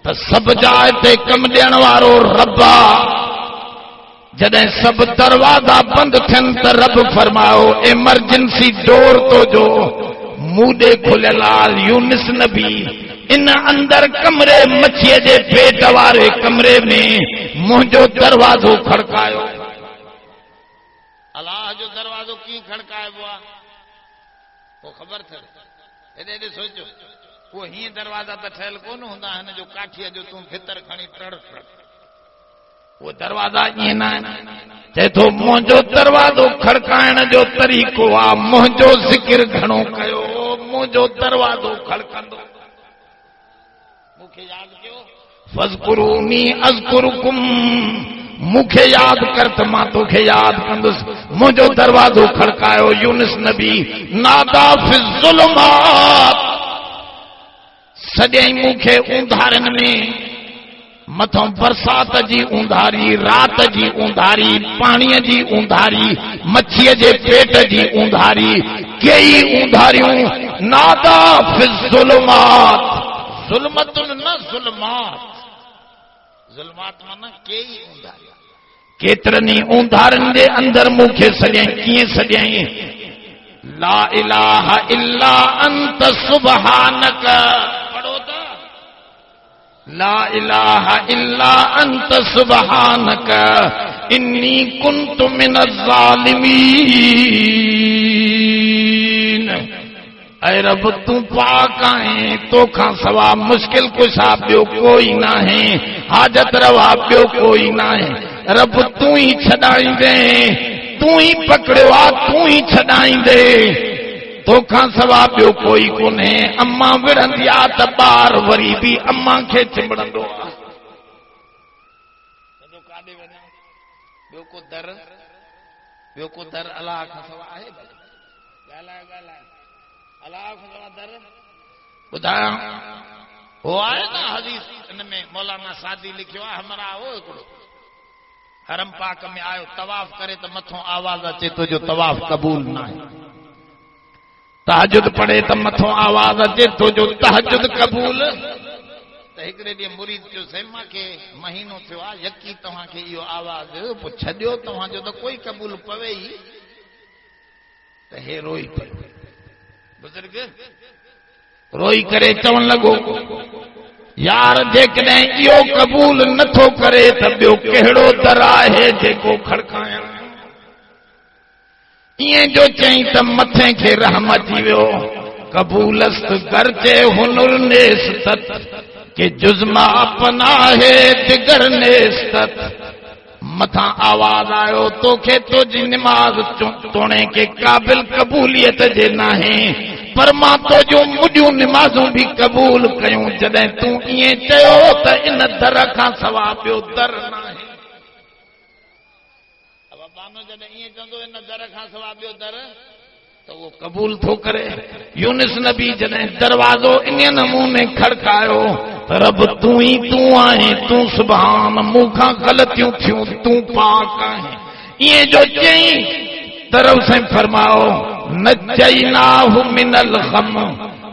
Speaker 1: त सभु जाइ ते कम ॾियण वारो रब आहे। जॾहिं सभु दरवाजा बंदि थियनि त रब फरमायो एमरजेंसी डोर तो जो मूॾे खुलियल यूनुस नबी इन अंदर कमरे मच्छीअ जे पेट वारे कमरे में मुंहिंजो दरवाज़ो खड़कायो। अलाह जो दरवाज़ो कीअं खड़काइबो आहे पोइ ख़बर अथव? हेॾे हेॾे सोचो, उहो हीअं दरवाज़ा त ठहियल कोन हूंदा आहिनि जो काठीअ जो तूं भितर खणी टड़ टड़। वो दरवाजा ईअं न आहे। चए थो मुंहिंजो दरवाज़ो खड़काइण जो तरीक़ो आहे मुंहिंजो ज़िक्र घणो कयो, मुंहिंजो दरवाज़ो खड़कंदो। मूंखे यादि कयो, फज़कुरूनी अज़कुरुकुम, मूंखे यादि कर त मां तोखे यादि कंदुसि। मुंहिंजो दरवाज़ो खड़कायो। यूनुस नबी नादा फ़िज़ ज़ुलुमात, सॼई मूंखे ऊंधारनि में, मथों बरसात जी ऊंधारी, रात जी ऊंधारी, पाणीअ जी ऊंधारी, मच्छीअ जे पेट जी ऊंधारी, कई ऊंधारियूं। नादा फ़िज़ ज़ुलुमात, ज़ुल्मतुन न ज़ुल्मात, ज़ुल्मात माना कई ऊंधारियूं। केतरनि ऊंधारनि जे अंदर मूंखे सॼाई कीअं सॼाई ला इलाहा इल्ला अंत सुबहानक पढ़ो था ला इलाहा इल्ला अंत सुबहानक इन्नी कुन्तु मिनज़ ज़ालिमीन। ऐ रब तू पाक आहीं तोखां सवा मुश्किल कुशा ॿियो कोई नाहे हाजत रवा ॿियो कोई नाहे रब तू ही छॾाईंदे तू ही पकड़ियो आ तू ही छॾाईंदे तोखां सवा ॿियो कोई कोन्हे। अम्मा विढ़ंदी आ त ॿार वरी बि अम्मा खे चिंबड़ंदो आ काॾे वञा ॿियो को दर अलाह खां सवा आहे ॻाल्हाए अलाह खां सवा दर ॿुधायां हो आहे न हदीस इन में मौलाना सादी लिखियो आहे हमरा हो हिकिड़ो हरम पाक में आयो तवाफ करे त मथों आवाज अचे तो जो तवाफ कबूल न आहे तहजुद पढ़े त मथों आवाज अचे तो जो तहजुद कबूल त हिकिड़े ॾींहुं मुरीद जो सेमा खे महीनो थियो आहे यकी तव्हांखे इहो आवाज पोइ छॾियो तव्हांजो त कोई कबूल पवे ई त हे रोई पियो बुजुर्ग रोई करे चवण लॻो यार जेकॾहिं इहो कबूल नथो करे त ॿियो कहिड़ो दर आहे जेको खड़कायां इएं जो चई त मथे खे रहम अची वियो कबूलस्त गर्चे हुनुर नेस्तत के जुज़्मा अपना है दिगर नेस्तत मथा आवाज आयो तोखे तुझी निमाज़ तोणे के काबिल कबूलियत जे नाहे पर मां तुझियूं मुॾियूं निमाज़ूं बि कबूल कयूं जॾहिं तूं ईअं चयो त इन दर खां सवा ॿियो दर नाहे जॾहिं ईअं चवंदो इन दर खां सवा ॿियो दर त उहो कबूल थो करे। यूनिस नबी जॾहिं दरवाज़ो इन नमूने खड़कायो त रब तूं ई तूं आहीं तूं सुभान मूंखां ग़लतियूं थियूं तूं पाक आहीं ईअं जो चई तरफ सां फरमायो न चईनाहु मिनल ग़म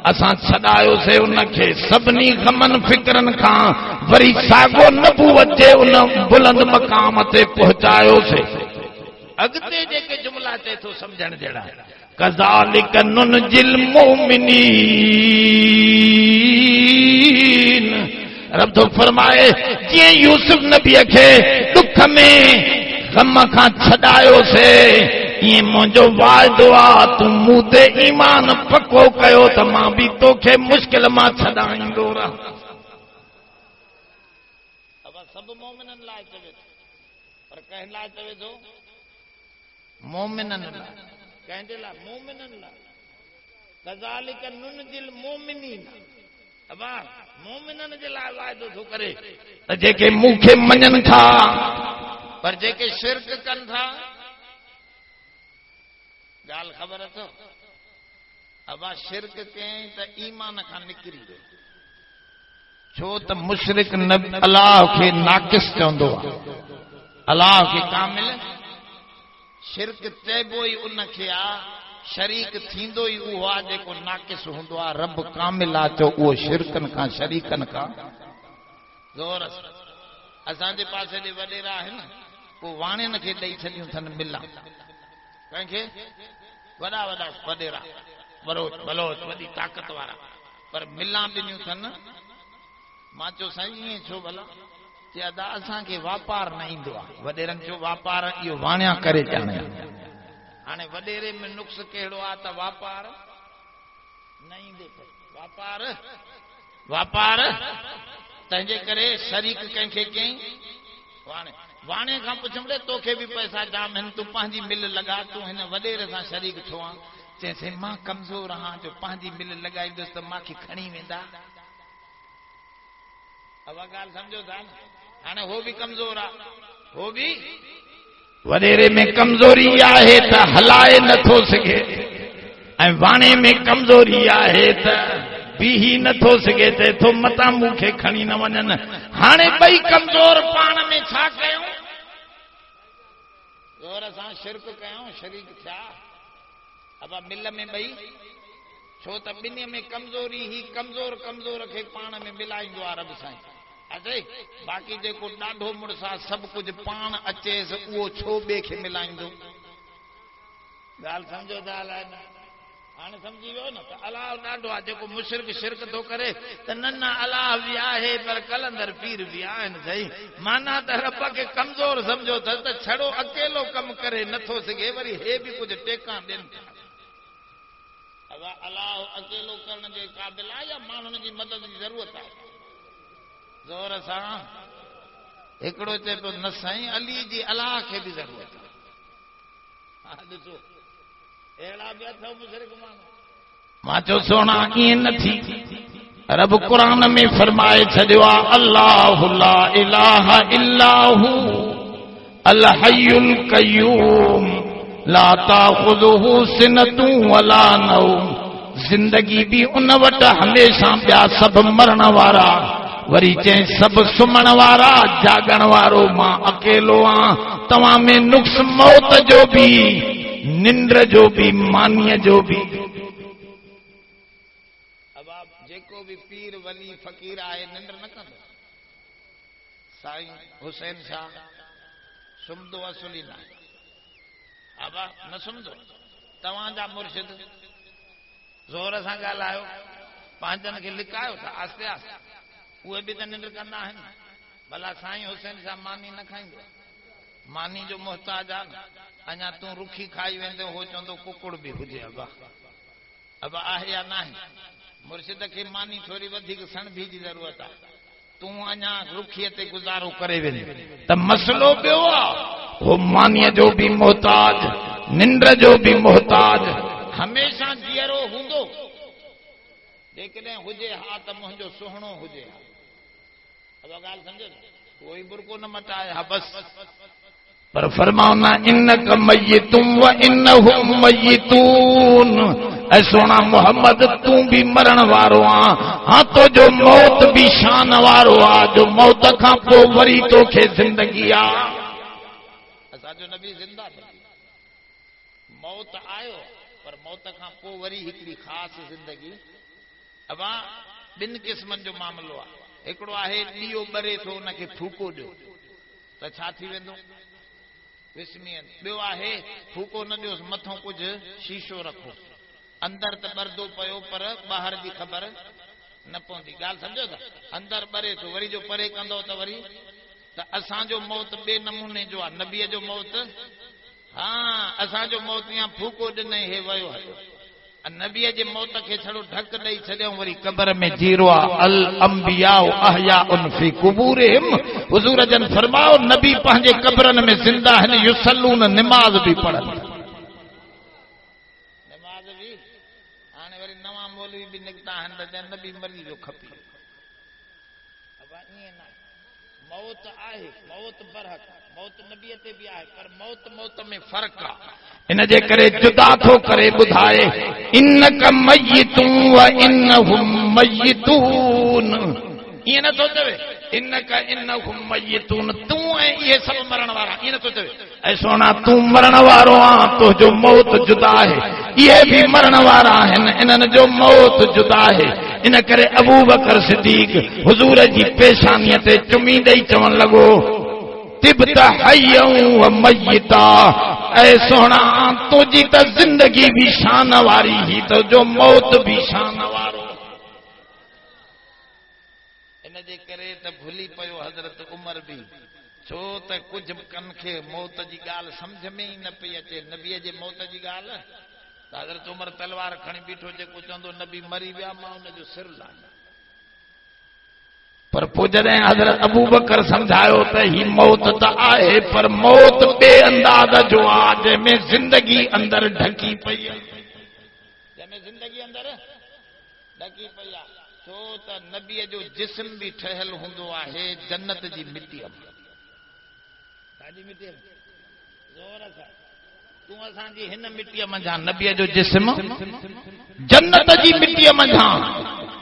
Speaker 1: असां छॾायोसीं उनखे सभिनी ग़मनि फिक्रनि खां वरी साॻो नबूवत जे उन बुलंद मक़ाम ते पहुचायोसीं। अॻिते जेके जुमला चए थो सम्झण जहिड़ा कज़ालिक नुनजिल मोमिनीन रब थो फरमाए जीअं यूसुफ नबीअ खे दुख में ग़म खां छॾायोसीं ईअं मुंहिंजो वाइदो आहे तूं मूं ते ईमान पको कयो त मां बि तोखे मुश्किल मां छॾाईंदो रहां। सभु मोमिननि लाइ चवे पर कंहिं लाइ चवे थो मोमिननि लाइ कंहिंजे लाइ मोमिननि लाइ कज़ालिक नुनजिल मोमिनीन अबा मोमिननि जे लाइ वाइदो थो करे त जेके मूंखे मञनि था पर जेके शिरक कनि था ॻाल्हि ख़बर अथव अबा शिरक कयईं त ईमान खां निकिरी वियो छो त मुशरिक न अलाह खे नाक़िस चवंदो आहे अलाह खे कामिल शिरक चइबो ई उनखे आहे शरीक थींदो ई उहो आहे जेको नाक़िस हूंदो आहे रब कामिल आहे चओ उहो शिरकनि खां शरीकनि खां ज़ोर असांजे पासे जे वॾेरा आहिनि पोइ वाणियुनि खे ॾेई छॾियूं अथनि मिलां कंहिंखे वॾा वॾा वॾेरा बलोच बलोच वॾी ताक़त वारा पर मिलां ॾिनियूं अथनि मां चयो साईं ईअं छो भला चए अदा असांखे वापार न ईंदो आहे वॾेरनि चयो वापार इहो वाणिया करे ॼाणे हाणे वॾेरे में नुक्स कहिड़ो आहे त वापार न ईंदे वापार तंहिंजे करे शरीक कंहिंखे कयईं वाणे खां पुछमड़े तोखे बि पैसा जाम आहिनि तूं पंहिंजी मिल लॻा तूं हिन वॾेरे सां शरीक छो आहे चइसि मां कमज़ोर आहियां जो पंहिंजी मिल लॻाईंदुसि त मूंखे खणी वेंदा अब ॻाल्हि सम्झो था हाणे हो बि कमज़ोर आहे हो बि वॾेरे में कमज़ोरी आहे त हलाए नथो सघे ऐं वाणे में कमज़ोरी आहे त बीही नथो सघे चए थो मतां मूंखे खणी न वञनि हाणे ॿई कमज़ोर पाण में छा कयूं ज़ोर सां शिरक कयूं शरीक थिया अब मिल में ॿई छो त ॿिन्ही में कमज़ोरी ही कमज़ोर खे पाण में मिलाईंदो आहे रब साईं अरे बाक़ी जेको ॾाढो मुड़ुस आहे सभु कुझु पाण अचेसि उहो छो ॿिए खे मिलाईंदो? ॻाल्हि सम्झो था अलाए न? हाणे सम्झी वियो न त अलाह ॾाढो आहे। जेको मुशरिक शिरक थो करे त न न अलाह बि आहे पर कलंदर पीर बि आहिनि सही। माना त रब खे कमज़ोर सम्झो अथसि त छड़ो अकेलो कमु करे नथो सघे, वरी हे बि कुझु टेका ॾियनि था। अलाह अकेलो करण जे क़ाबिल आहे या माण्हुनि जी मदद जी ज़रूरत आहे? ज़ोर सां हिकिड़ो चए पियो न साईं अली जी अलाह खे बि ज़रूरत आहे। हा ॾिसो अहिड़ा बि अथव मुशरिक माण्हू। मां चयो सोना ईअं न थी। रब क़ुरान में फरमाए छॾियो आहे अल्लाहु ला इलाहा इल्ला हू अल हय्युल क़य्यूम ला ताख़ुज़ुहु सिनतुन वला नौम। जिंदगी भी उन वटि हमेशा ॿिया सभु मरण वारा, वरी चई सभु सुम्हण वारा, जागण वारो मां अकेलो आहियां। तव्हां में नुक्स मौत जो भी, निंड जो भी, मानीअ जो भी। अब आप जेको भी पीर वली फकीर आहे निंड न कंदो। साईं हुसैन शाह सुम्हंदो असुली न आहे। अब न सुम्हंदो। तव्हांजा मुर्शिद ज़ोर सां ॻाल्हायो, पंहिंजनि खे लिकायो था आस्ते आस्ते। उहे बि त निंड कंदा आहिनि। भला साईं हुसैन शाह मानी न खाईंदो? मानी जो मोहताज आहे न। अञा तूं रुखी खाई वेंदे हो चवंदो कुकुड़ बि हुजे। अब आहे या न आहे? मुर्शिद खे मानी थोरी वधीक सणभी जी ज़रूरत आहे। तूं अञा रुखीअ ते गुज़ारो करे वेंदे त मसलो ॿियो आहे। हो मानीअ जो बि मोहताज, निंड जो बि मोहताज। हमेशा जीअरो हूंदो जेकॾहिं हुजे हा त मुंहिंजो सुहिणो हुजे। अब ॻाल्हि सम्झो, कोई बुरको न मटाए हा बस। पर फरमाउना इन्नक मय्यितुम व इन्नहुम मय्यितून। ऐ सोना मोहम्मद तूं भी मरण वारो आ। हाँ तो जो मौत भी शान वारो आ, जो मौत खां पोइ वरी तोखे जिंदगी आ। असांजो नबी जिंदा थियो, मौत आयो पर मौत खां पोइ वरी हिकिड़ी ख़ासि जिंदगी। अब ॿिनि क़िस्मनि जो मामिलो आहे। हिकिड़ो आहे ॾीओ ॿरे थो उनखे फूको ॾियो त छा थी वेंदो? विस्मियन। ॿियो आहे फूको न ॾियोसि, मथां कुझु शीशो रखो, अंदर त ॿरदो पियो पर ॿाहिरि जी ख़बर न पवंदी। ॻाल्हि सम्झो था? अंदर ॿरे थो, वरी जो परे कंदो त वरी त असांजो मौत ॿिए नमूने जो आहे। नबीअ जो मौत हा, असांजो मौत या फूको ॾिनई हे वियो हलियो। नबीअ जे मौत खे छड़ो ढक ॾेई छॾियऊं, वरी क़बर में जीरो आहे। अल अंबियाउ अहयाउन फी कुबूरिहिम। हुज़ूर जन फरमायो नबी पंहिंजे क़बरनि में ज़िंदा आहिनि। युसल्लून, निमाज़ बि पढ़नि। निमाज़ बि हाणे वरी नवां मौलवी बि निकिता आहिनि त नबी मरी जो खपे। अब ईअं न, मौत आहे, मौत बरहक, मौत नबीअ ते बि आहे, पर मौत में फ़र्क़ु आहे। इन जे करे जुदा थो करे ॿुधाए इन्नक मय्यितुन व इन्नहुम मय्यितून। ईअं नथो चवे इन्नक इन्नहुम मय्यितून, तूं ऐं इहे सभु मरण वारा। ईअं नथो चवे ऐं सोना तूं मरण वारो आहीं, तुंहिंजो मौत जुदा आहे। इहे बि मरण वारा आहिनि, इन्हनि जो मौत जुदा आहे। इन करे अबू बकर सिद्दीक़ हुज़ूर जी पेशानीअ ते चुमी ॾेई चवण लॻो तिब्त हय्यन व मय्यिता। ऐ सोना तुंहिंजी त ज़िंदगी भी शान वारी ही, तो जो मौत भी शान वारो। इन जे करे त भुली पियो हज़रत उमर भी, छो त कुझु कन खे मौत जी ॻाल्हि सम्झ में ई न पई अचे। नबीअ जे मौत जी ॻाल्हि त हज़रत उमर तलवार खणी बीठो, जेको चवंदो नबी मरी विया मां हुनजो सिर लाहियां। पर पोइ जॾहिं हज़रत अबू बकर समझायो त ही मौत त आहे, पर मौत ॿिए अंदाज़ जो आहे, जंहिंमें ज़िंदगी अंदर ढकी पई आहे, जंहिंमें ज़िंदगी अंदर ढकी पई आहे। छो त नबीअ जो जिस्म भी ठहियल हूंदो आहे जन्नत जी मिटीअ में। ॾाढी मिटीअ में ज़ोर सां तूं असांजी हिन मिटीअ मंझां, नबीअ जो जिस्म जन्नत जी मिटीअ मंझां।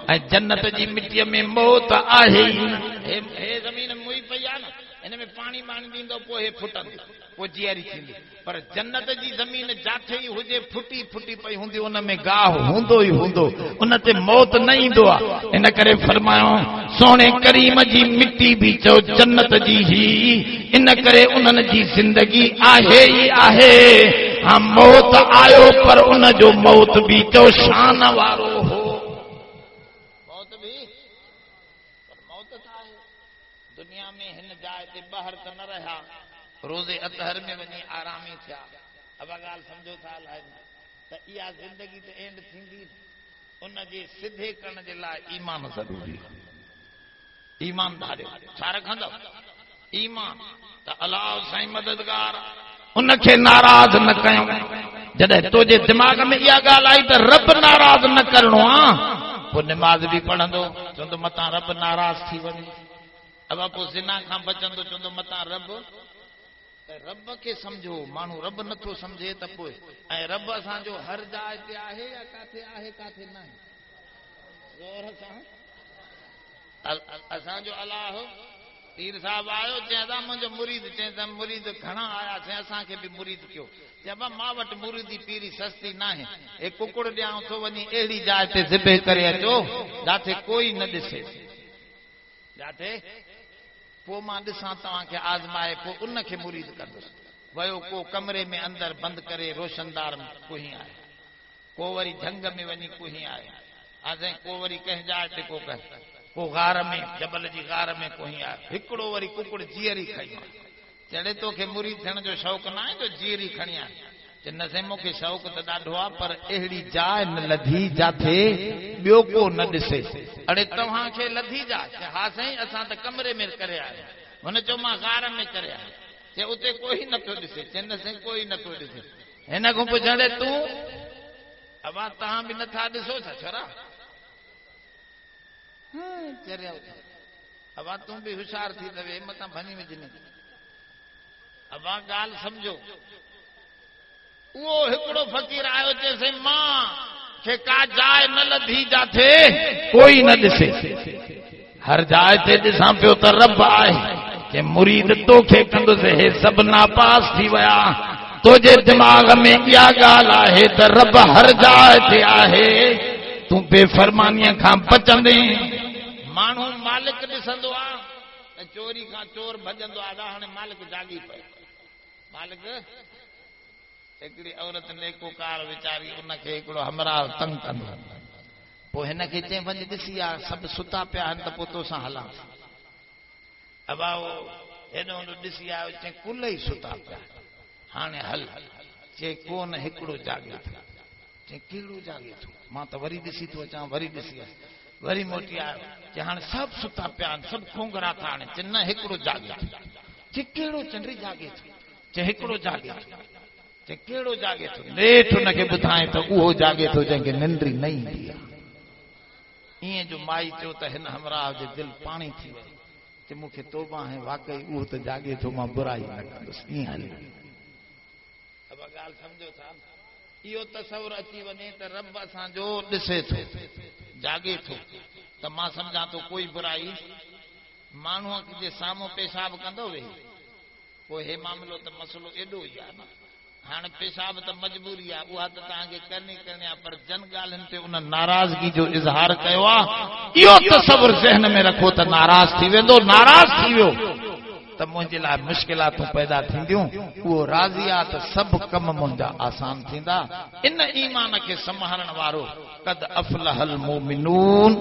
Speaker 1: ऐं जन्नत जी मिट्टीअ में मौत आहे ई न। हे ज़मीन मुई पई आहे न, हिन में पाणी बाणी ॾींदो पोइ हे फुटंदी, पोइ जीअरी थींदी। पर जन्नत जी ज़मीन जाथे ई हुजे फुटी फुटी पई हूंदी, उन में गाह हूंदो ई हूंदो, उन ते मौत न ईंदो आहे। इन करे फरमायो सोणे करीम जी मिट्टी बि चओ जन्नत जी ही, इन करे उन्हनि जी ज़िंदगी आहे ई आहे। हाँ मौत आयो पर उन जो मौत भी तो शान वारो हो। मौत भी पर मौत था दुनिया में हिन जाए ते बाहर त न रहा, रोज़े अतहर में वनी आरामी थिया। अब गाल समझो था लाइ त इहा जिंदगी ते एंड थींदी, उन जे सिधे करण जे लाइ ईमान ज़रूरी। ईमान धारियो छा रखंदो? ईमान। त अल्लाह साईं मददगार उनखे नाराज़ न कयूं। जॾहिं तुंहिंजे दिमाग़ में इहा ॻाल्हि आई त रब नाराज़ न करणो आहे, पोइ निमाज़ बि पढ़ंदो चवंदो मतां रब नाराज़ थी वञे। अब पोइ ज़िना खां बचंदो चवंदो मतां रब। त रब खे सम्झो, माण्हू रब नथो सम्झे त पोइ ऐं रब असांजो हर जाइ ते आहे या काथे आहे काथे न आहे? ज़ोर सां असांजो अलाह पीर साहब आयो, चइंदा मुंहिंजो मुरीद, चइंदा मुरीद घणा आया, चई असांखे बि मुरीद कयो। चइबा मां वटि मुरीदी पीरी सस्ती न आहे, हे कुकुड़ ॾियां थो वञी अहिड़ी जाइ ते ज़िबे करे अचो जाथे कोई न ॾिसे, जाथे पोइ मां ॾिसां तव्हांखे आज़माए, पोइ उनखे मुरीद कंदुसि। वियो को कमरे में अंदरि बंदि करे रोशनदार में कुही आहे, को वरी झंग में वञी कुही आहे, असां को वरी कंहिं जाइ ते को गार में जबल जी गार में कोही आहे। हिकिड़ो वरी कुकुड़ जीअरी खई, चढ़े तोखे मुरीद थियण जो शौक़ु न आहे जो जीअरी खणी आहे? न साईं मूंखे शौक़ु त ॾाढो आहे, पर अहिड़ी जाइ न लधी जाथे ॿियो को न ॾिसे। अड़े तव्हांखे लधी जाइ? हा साईं असां त कमरे में करे आया। हुन चयो मां गार में करे आया, चए उते कोई नथो ॾिसे। चए न साईं कोई नथो ॾिसे। हिन खां पुछे तूं अबा तव्हां बि नथा ॾिसो छा छोरा? अब तूं भी होशियार थी त वे मतां भनी विझनी। अब ॻाल्हि सम्झो, उहो हिकिड़ो फ़क़ीर आयो, चएसि मां खे का जाइ न लधी जाथे कोई न ॾिसे, हर जाइ ते ॾिसां पियो त रब आहे। के मुरीद तोखे कंदुसि, हे सभु नापास थी विया। तुंहिंजे दिमाग़ में इहा ॻाल्हि आहे त रब हर जाइ ते आहे, तूं बेफ़रमानीअ खां बचंदे। माण्हू मालिक ॾिसंदो आहे त चोरी खां चोर भॼंदो आहे, हाणे मालिक जागी पए। मालिक हिकिड़ी औरत नेकोकार वीचारी, उनखे हिकिड़ो हमराह तंग कंदो, पोइ हिनखे चई वञ ॾिसी आ सभु सुता पिया आहिनि त पोइ तोसां हलां। अब हेॾो होॾो ॾिसी आयो, चई कुल ई सुता पिया, हाणे हल। चई कोन हिकिड़ो जागे थो। चई कहिड़ो जागे थो? मां त वरी ॾिसी थो अचां, वरी ॾिसी आयो, वरी मोटी आयो, चई हाणे सभु सुता पिया आहिनि, सभु खोंगरा था आहिनि। चई न हिकिड़ो जागे थो। चई कहिड़ो? चंड्री जागे थो। चई हिकिड़ो जागे थो। चई कहिड़ो जागे थो? नेठि हुनखे ॿुधाए त उहो जागे थो जंहिंखे निंड न ईंदी आहे। ईअं जो माई चयो त हिन हमराह जे दिलि पाणी थी वई। चई मूंखे तौबा आहे, वाकई उहो त जागे थो, मां बुराई न कंदुसि। ईअं हली। अब ॻाल्हि सम्झो था? इहो तसवुर अची वञे त रब असांजो ॾिसे थो, जागे थो, त मां सम्झां थो कोई बुराई माण्हूअ जे साम्हूं पेशाब कंदो वेही, पोइ हे मामिलो त मसलो एॾो ई आहे न। हाणे पेशाब त मजबूरी आहे, उहा त तव्हांखे करणी करणी आहे, पर जन ॻाल्हियुनि ते उन नाराज़गी जो इज़हार कयो आहे। इहो तसवुर ज़हन में रखो त नाराज़ थी वेंदो, नाराज़ थी वियो त मुंहिंजे लाइ मुश्किलातूं पैदा थींदियूं। उहो राज़ी आहे त सभु कम मुंहिंजा आसान थींदा। इन ईमान खे संभालण वारो कद अफलहल मोमिनून।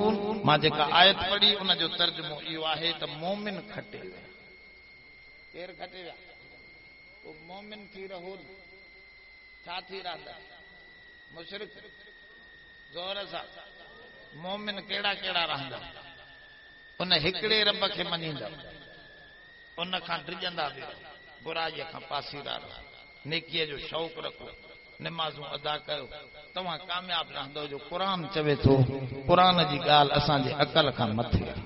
Speaker 1: मां जेका आयत पढ़ी उन जो तर्जुमो इहो आहे त मोमिन खटे विया। केरु खटे विया? पोइ मोमिन थी रहो, छा थी रहंदा? मुशरिक। ज़ोर सां मोमिन कहिड़ा कहिड़ा रहंदा? उन हिकिड़े रब खे मञींदा, उन खां डिॼंदा बि, बुराईअ खां पासीरा रहो, नेकीअ जो शौक़ु रखो, निमाज़ूं अदा कयो, तव्हां कामयाब रहंदो। जो क़ुर चवे थो, क़ुर जी ॻाल्हि असांजे अकल खां मथे आहे।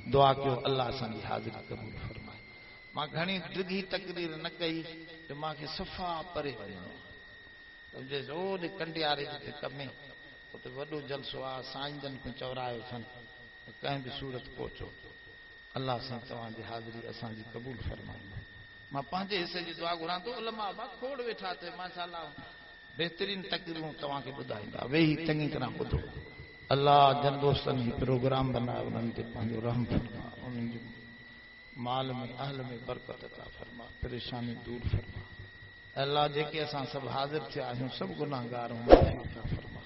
Speaker 1: दुआ कयो अल्लाह असांजी हाज़िरी क़बूल फरमाए। मां घणी डिघी तकरीर न कई जो मूंखे सफ़ा परे वञिणो, कंडियारे जे कमे उते वॾो जलसो आहे साईं जन को चौरायो अथनि कंहिं बि सूरत पहुचो अल्लाह साईं तव्हांजी हाज़िरी असांजी क़बूल फरमाईंदो मां पंहिंजे हिसे जी दुआ घुरां थो उलमा बा खोड़ वेठा अथई माशाअल्लाह बेहतरीन तकरीरूं तव्हांखे ॿुधाईंदा वेही चङी तरह ॿुधो अल्लाह जन दोस्तनि ही प्रोग्राम बनायो उन्हनि ते पंहिंजो रहम फरमा उन्हनि जो माल में अहल में बरकत अता फरमा परेशानी दूर फरमा अल्लाह जेके असां सभु हाज़िर थिया आहियूं सभु गुनाहगार माफ़ी अता फरमा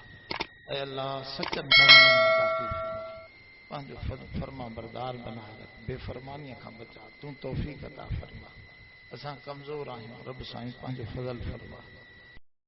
Speaker 1: ऐं अल्लाह सचनि मोमिननि में दाख़िल फरमा पंहिंजो फरमा बरदार बनाए रख बेफ़रमानीअ खां बचा तूं तौफ़ीक़ अता फरमा असां कमज़ोर आहियूं रब साईं पंहिंजो फज़ल फरमा